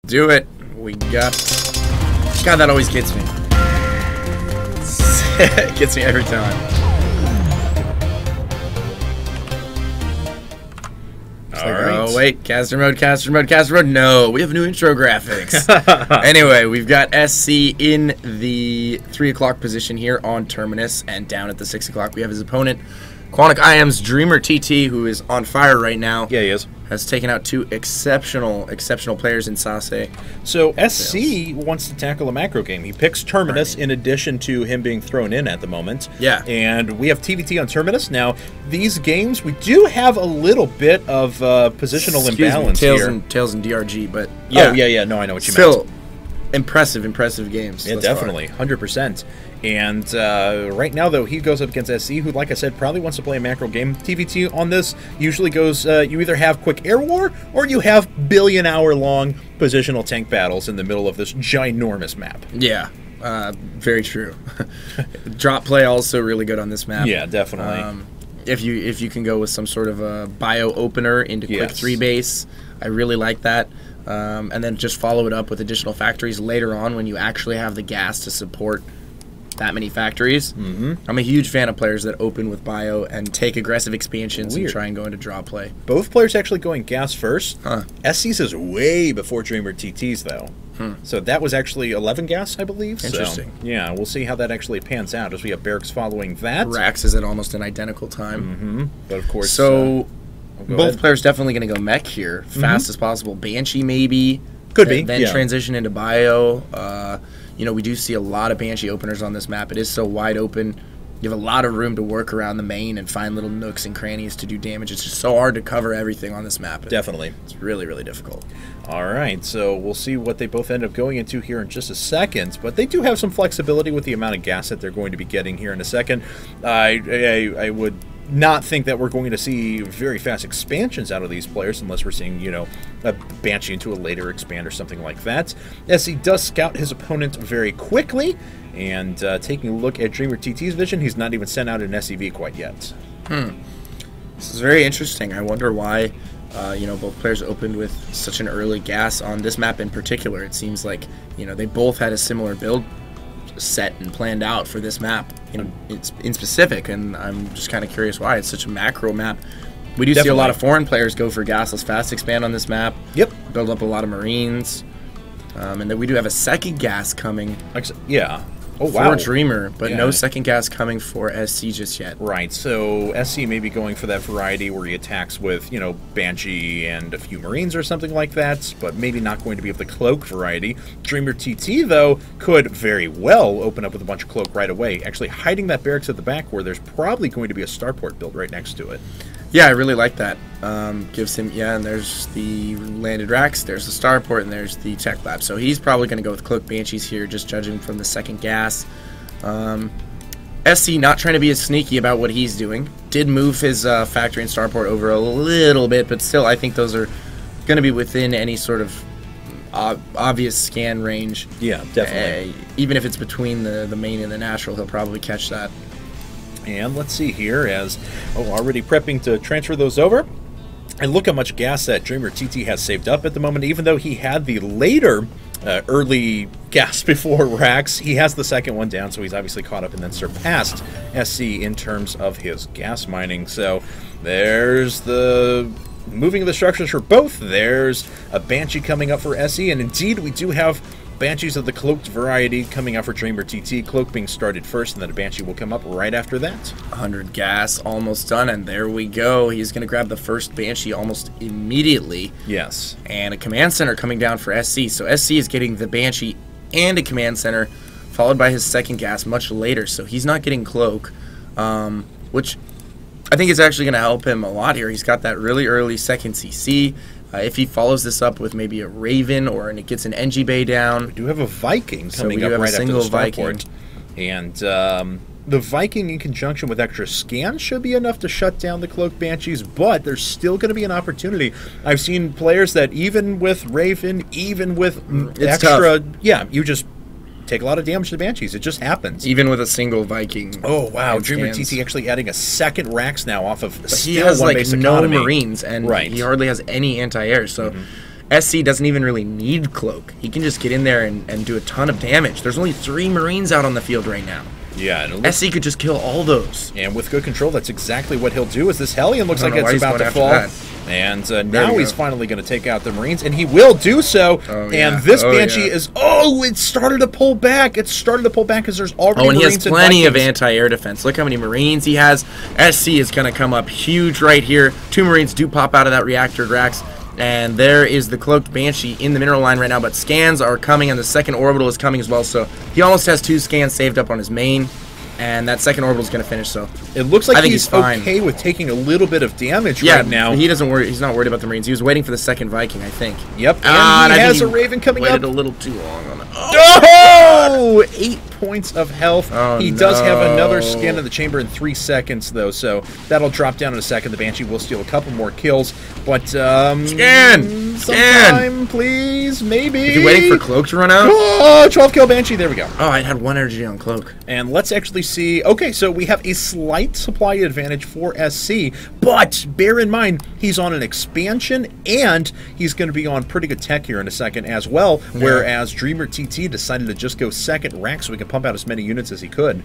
do it. We got... God, that always gets me. It gets me every time. Oh, wait. Caster mode, caster mode, caster mode. No, we have new intro graphics. Anyway, we've got SC in the 3 o'clock position here on Terminus, and down at the 6 o'clock we have his opponent, QuanticIM's DreamerTT, who is on fire right now. Yeah, he is. Has taken out two exceptional players in Sase. So SC wants to tackle a macro game. He picks Terminus in addition to him being thrown in at the moment. Yeah. And we have TVT on Terminus. Now, these games, we do have a little bit of positional imbalance here. Tails and DRG, but yeah. Oh, yeah. No, I know what you meant. Still, impressive games. Yeah, definitely. 100%. And right now, though, he goes up against SC, who, like I said, probably wants to play a macro game. TVT on this usually goes, you either have quick air war, or you have billion-hour-long positional tank battles in the middle of this ginormous map. Yeah, very true. Drop play also really good on this map. Yeah, definitely. If you can go with some sort of a bio opener into quick 3 base, I really like that. And then just follow it up with additional factories later on when you actually have the gas to support that many factories. I'm a huge fan of players that open with bio and take aggressive expansions and try and go into draw play. Both players actually going gas first. SC's is way before DreamerTT's, though. So that was actually 11 gas, I believe. Interesting. So, yeah, we'll see how that actually pans out as we have Barracks following that. Rax is at almost an identical time. But of course... So, both players definitely going to go mech here. Fast as possible. Banshee maybe. Could be. Then transition into bio. You know, we do see a lot of Banshee openers on this map. It is so wide open. You have a lot of room to work around the main and find little nooks and crannies to do damage. It's just so hard to cover everything on this map. Definitely. It's really, really difficult. All right, so we'll see what they both end up going into here in just a second. But they do have some flexibility with the amount of gas that they're going to be getting here in a second. I would not think that we're going to see very fast expansions out of these players unless we're seeing, you know, a Banshee into a later expand or something like that. SC does scout his opponent very quickly, and taking a look at DreamerTT's vision, he's not even sent out an SEV quite yet. This is very interesting. I wonder why, you know, both players opened with such an early gas on this map in particular. It seems like, you know, they both had a similar build set and planned out for this map in specific, and I'm just kind of curious why. It's such a macro map. We do see a lot of foreign players go for gasless fast expand on this map. Build up a lot of Marines, and then we do have a second gas coming. Yeah. Oh, wow. For Dreamer, but no second gas coming for SC just yet. Right, so SC may be going for that variety where he attacks with, you know, Banshee and a few Marines or something like that, but maybe not going to be of the Cloak variety. DreamerTT, though, could very well open up with a bunch of Cloak right away, actually hiding that barracks at the back where there's probably going to be a starport built right next to it. Yeah, I really like that. Gives him, and there's the landed racks, there's the starport, and there's the tech lab. So he's probably going to go with Cloak Banshees here, just judging from the second gas. SC not trying to be as sneaky about what he's doing. Did move his factory and starport over a little bit, but still I think those are going to be within any sort of obvious scan range. Yeah, definitely. Even if it's between the main and the natural, he'll probably catch that. And let's see here, as already prepping to transfer those over. And look how much gas that DreamerTT has saved up at the moment. Even though he had the later early gas before Rax, he has the second one down, so he's obviously caught up and then surpassed SC in terms of his gas mining. So there's the moving of the structures for both. There's a Banshee coming up for SC, and indeed we do have Banshees of the Cloaked variety coming out for DreamerTT. Cloak being started first, and then a Banshee will come up right after that. 100 gas, almost done, and there we go. He's going to grab the first Banshee almost immediately. Yes. And a Command Center coming down for SC. So SC is getting the Banshee and a Command Center, followed by his second gas much later. So he's not getting Cloak, which I think is actually going to help him a lot here. He's got that really early second CC. If he follows this up with maybe a Raven or and it gets an NG Bay down. We do have a Viking coming up right after the starport. And the Viking in conjunction with extra scans should be enough to shut down the Cloak Banshees, but there's still going to be an opportunity. I've seen players that even with Raven, even with extra... Tough. Yeah, you just take a lot of damage to the Banshees. It just happens. Even with a single Viking. Oh, wow. DreamerTT actually adding a second Rax now off of he has like no economy. Marines, and he hardly has any anti-air. So SC doesn't even really need Cloak. He can just get in there and do a ton of damage. There's only 3 Marines out on the field right now. Yeah, and SC could just kill all those. And with good control, that's exactly what he'll do. As this Hellion looks like it's about to fall. And now he's finally going to take out the Marines, and he will do so. And this Banshee is... Oh, it started to pull back. It started to pull back because there's already Marines. And he has plenty of anti-air defense. Look how many Marines he has. SC is going to come up huge right here. 2 Marines do pop out of that reactor Drax. And there is the Cloaked Banshee in the mineral line right now, but scans are coming, and the second orbital is coming as well. So he almost has 2 scans saved up on his main, and that second orbital is going to finish. So it looks like he's okay with taking a little bit of damage right now. He doesn't worry. He's not worried about the Marines. He was waiting for the second Viking, I think. Yep. And he has a Raven coming up. Waited a little too long on it. Oh! 8 points of health. He does have another scan in the chamber in 3 seconds, though, so that'll drop down in a second. The Banshee will steal a couple more kills, but scan, please, maybe. Is he waiting for Cloak to run out? Oh, 12 kill Banshee. There we go. Oh, I had 1 energy on Cloak. And let's actually see. Okay, so we have a slight supply advantage for SC, but bear in mind he's on an expansion and he's going to be on pretty good tech here in a second as well. Yeah. Whereas DreamerTT decided to just go second rack so we can pump out as many units as he could.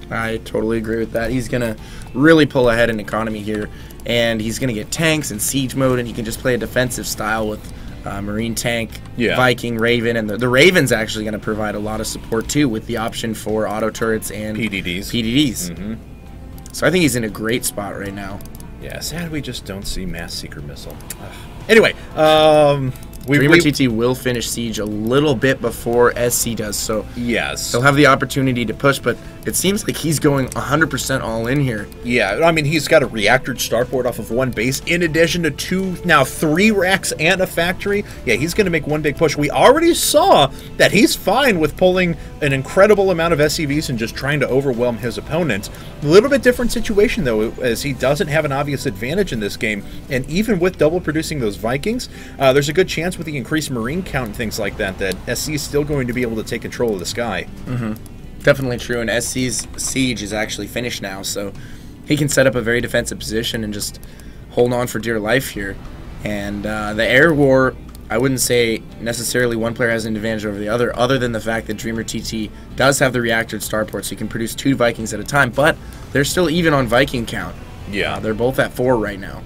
I totally agree with that. He's going to really pull ahead in economy here, and he's going to get tanks and siege mode, and he can just play a defensive style with Marine tank, Viking, Raven, and the Raven's actually going to provide a lot of support too with the option for auto turrets and PDDs. So I think he's in a great spot right now. Yeah, sad we just don't see Mass Seeker Missile. Anyway, DreamerTT will finish Siege a little bit before SC does, so yes, he'll have the opportunity to push, but it seems like he's going 100% all in here. Yeah, I mean, he's got a reactored starport off of 1 base, in addition to now 3 racks and a factory. Yeah, he's going to make 1 big push. We already saw that he's fine with pulling an incredible amount of SCVs and just trying to overwhelm his opponents. A little bit different situation, though, as he doesn't have an obvious advantage in this game, and even with double producing those Vikings, there's a good chance with the increased Marine count and things like that, that SC is still going to be able to take control of the sky. Definitely true, and SC's Siege is actually finished now, so he can set up a very defensive position and just hold on for dear life here. And the air war, I wouldn't say necessarily one player has an advantage over the other than the fact that DreamerTT does have the reactored starport, so he can produce 2 Vikings at a time, but they're still even on Viking count. Yeah. They're both at 4 right now.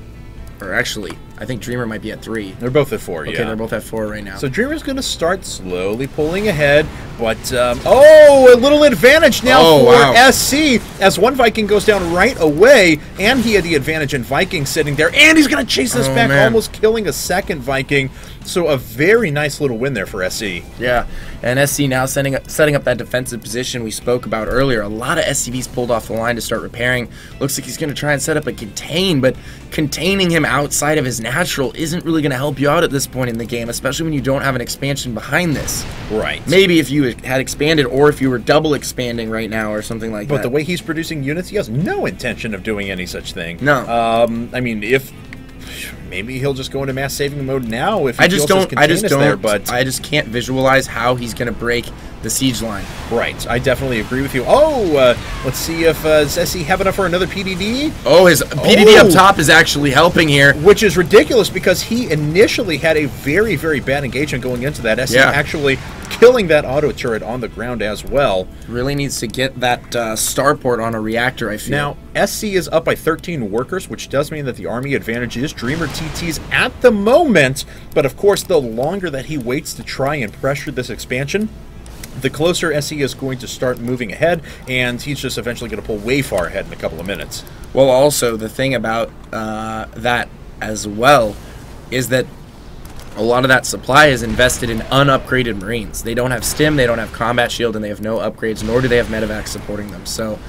Or actually, I think Dreamer might be at 3. They're both at 4, Okay, they're both at 4 right now. So Dreamer's going to start slowly pulling ahead, but, oh, a little advantage now for SC, as 1 Viking goes down right away, and he had the advantage in Viking sitting there, and he's going to chase this back, almost killing a 2nd Viking. So a very nice little win there for SC. Yeah, and SC now setting up that defensive position we spoke about earlier. A lot of SCVs pulled off the line to start repairing. Looks like he's going to try and set up a contain, but containing him outside of his natural isn't really going to help you out at this point in the game, especially when you don't have an expansion behind this. Right. Maybe if you had expanded, or if you were double expanding right now or something like that. But the way he's producing units, he has no intention of doing any such thing. No. I mean, if... maybe he'll just go into mass saving mode now if he I just can't visualize how he's going to break the siege line. Right, I definitely agree with you. Oh, let's see if SC have enough for another PDD. Oh, his PDD up top is actually helping here, which is ridiculous because he initially had a very, very bad engagement going into that. SC actually killing that auto turret on the ground as well. Really needs to get that starport on a reactor, I feel. Now, SC is up by 13 workers, which does mean that the army advantage is DreamerTT's at the moment, but of course, the longer that he waits to try and pressure this expansion, the closer SC is going to start moving ahead, and he's just eventually going to pull way far ahead in a couple of minutes. Well, also, the thing about that as well is that a lot of that supply is invested in unupgraded Marines. They don't have stim, they don't have combat shield, and they have no upgrades, nor do they have medevac supporting them. So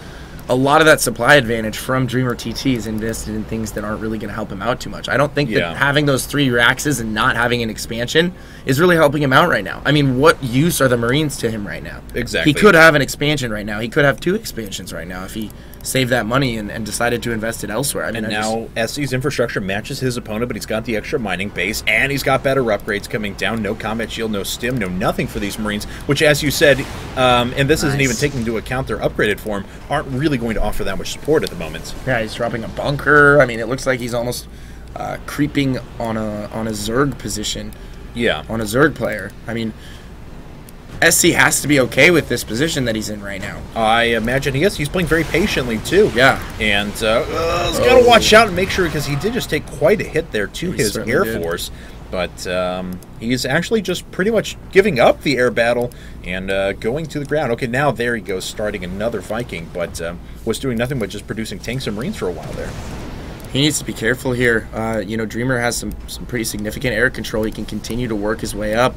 a lot of that supply advantage from DreamerTT is invested in things that aren't really going to help him out too much. I don't think that having those 3 Raxes and not having an expansion is really helping him out right now. I mean, what use are the Marines to him right now? Exactly. He could have an expansion right now. He could have 2 expansions right now if he saved that money and decided to invest it elsewhere. I mean, and now SC's infrastructure matches his opponent, but he's got the extra mining base, and he's got better upgrades coming down. No combat shield, no stim, no nothing for these Marines, which, as you said, and this isn't even taking into account their upgraded form, aren't really going to offer that much support at the moment. Yeah, he's dropping a bunker. I mean, it looks like he's almost creeping on a Zerg position. Yeah. on a Zerg player. I mean, SC has to be okay with this position that he's in right now. I imagine he is. He's playing very patiently, too. Yeah. And he's got to watch out and make sure, because he did just take quite a hit there to his Air Force. But he's actually just pretty much giving up the air battle and going to the ground. Okay, now there he goes, starting another Viking, but was doing nothing but just producing tanks and Marines for a while there. He needs to be careful here. You know, Dreamer has some pretty significant air control. He can continue to work his way up.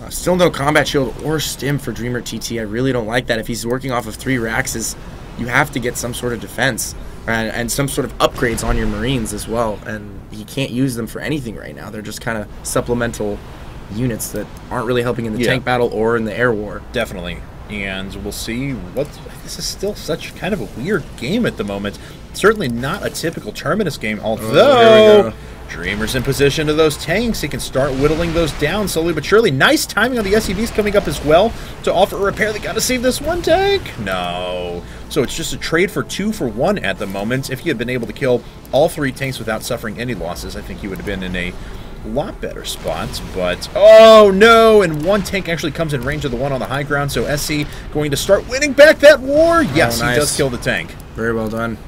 Still no combat shield or stim for DreamerTT. I really don't like that. If he's working off of 3 racks, you have to get some sort of defense and some sort of upgrades on your Marines as well. And he can't use them for anything right now. They're just kind of supplemental units that aren't really helping in the tank battle or in the air war. Definitely. And we'll see what... This is still such kind of a weird game at the moment. Certainly not a typical Terminus game, although... Dreamer's in position to those tanks. He can start whittling those down slowly but surely. Nice timing on the SCVs coming up as well to offer a repair. They got to save this one tank. No. So it's just a trade for 2 for 1 at the moment. If he had been able to kill all 3 tanks without suffering any losses, I think he would have been in a lot better spot. But, oh no, and 1 tank actually comes in range of the one on the high ground. So SC going to start winning back that war. Yes, nice. He does kill the tank. Very well done.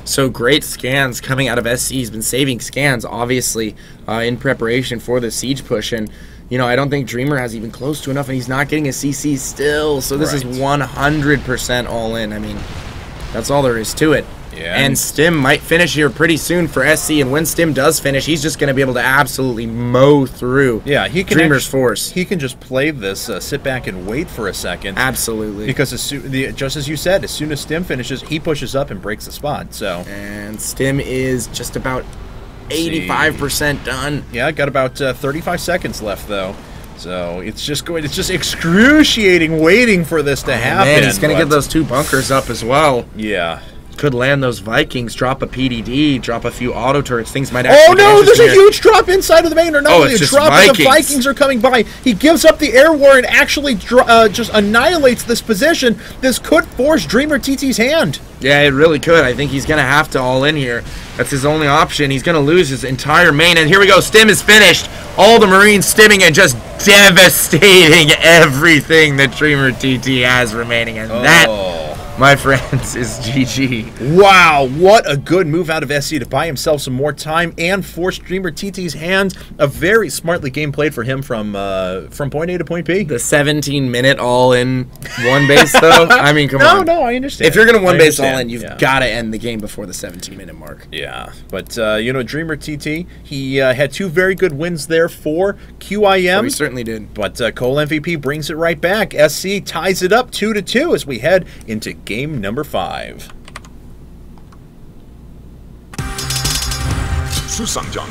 So great scans coming out of SC. He's been saving scans, obviously, in preparation for the siege push. And, you know, I don't think Dreamer has even close to enough, and he's not getting a CC still. So this is 100% all in. I mean, that's all there is to it. Yeah. And Stim might finish here pretty soon for SC, and when Stim does finish, he's just going to be able to absolutely mow through Dreamer's force. He can just play this, sit back and wait for a second. Absolutely. Because just as you said, as soon as Stim finishes, he pushes up and breaks the spot. So and Stim is just about 85% done. Yeah, got about 35 seconds left, though. So it's just excruciating waiting for this to happen. Man, he's going to get those 2 bunkers up as well. Yeah. Could land those Vikings, drop a PDD, drop a few auto turrets. Things might actually there's a huge drop inside of the main. Or not only a drop, but the Vikings are coming by. He gives up the air war and actually just annihilates this position. This could force DreamerTT's hand. Yeah, it really could. I think he's going to have to all in here. That's his only option. He's going to lose his entire main. And here we go. Stim is finished. All the Marines stimming and just devastating everything that DreamerTT has remaining. And that, my friends, is GG. Wow, what a good move out of SC to buy himself some more time and force DreamerTT's hand. A very smartly game played for him from point A to point B. The 17-minute all-in one base, though? I mean, come on. No, I understand. If you're going to one base all-in, you've got to end the game before the 17-minute mark. Yeah, but, you know, DreamerTT, he had 2 very good wins there for QIM. Oh, he certainly did. But coLMVP brings it right back. SC ties it up 2-2 as we head into game number 5. 是上将。